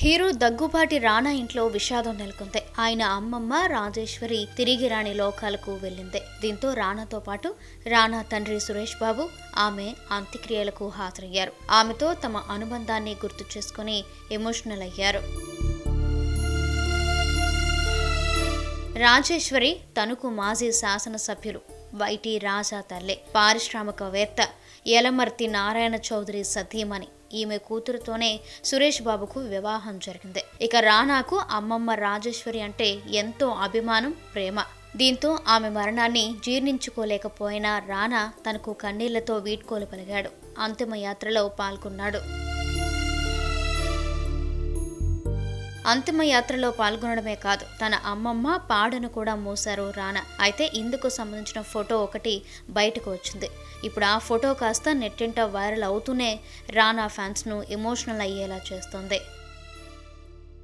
Hero Daggubati రానా ఇంట్లో విషాదం నెలకొంది. ఆయన అమ్మమ్మ రాజేశ్వరి తిరిగి రాని లోకాలకు వెళ్ళింది. దీంతో రానాతో పాటు రానా తండ్రి సురేష్ బాబు ఆమె అంత్యక్రియలకు హాజరయ్యారు. ఆమెతో తమ అనుబంధాన్ని గుర్తు చేసుకుని ఎమోషనల్ అయ్యారు. రాజేశ్వరి తణుకు మాజీ శాసనసభ్యులు వైటి రాజా తల్లే, పారిశ్రామికవేత్త యలమర్తి నారాయణ చౌదరి సతీమణి. ఈమె కూతురుతోనే సురేష్ బాబుకు వివాహం జరిగింది. ఇక రానాకు అమ్మమ్మ రాజేశ్వరి అంటే ఎంతో అభిమానం, ప్రేమ. దీంతో ఆమె మరణాన్ని జీర్ణించుకోలేకపోయిన రానా తనకు కన్నీళ్లతో వీడ్కోలు పలికాడు. అంతిమయాత్రలో పాల్గొన్నాడు. అంతిమయాత్రలో పాల్గొనడమే కాదు, తన అమ్మమ్మ పాడను కూడా మోశారు రానా. అయితే ఇందుకు సంబంధించిన ఫోటో ఒకటి బయటకు వచ్చింది. ఇప్పుడు ఆ ఫోటో కాస్త నెట్టింట వైరల్ అవుతూనే రానా ఫ్యాన్స్ను ఎమోషనల్ అయ్యేలా చేస్తోంది.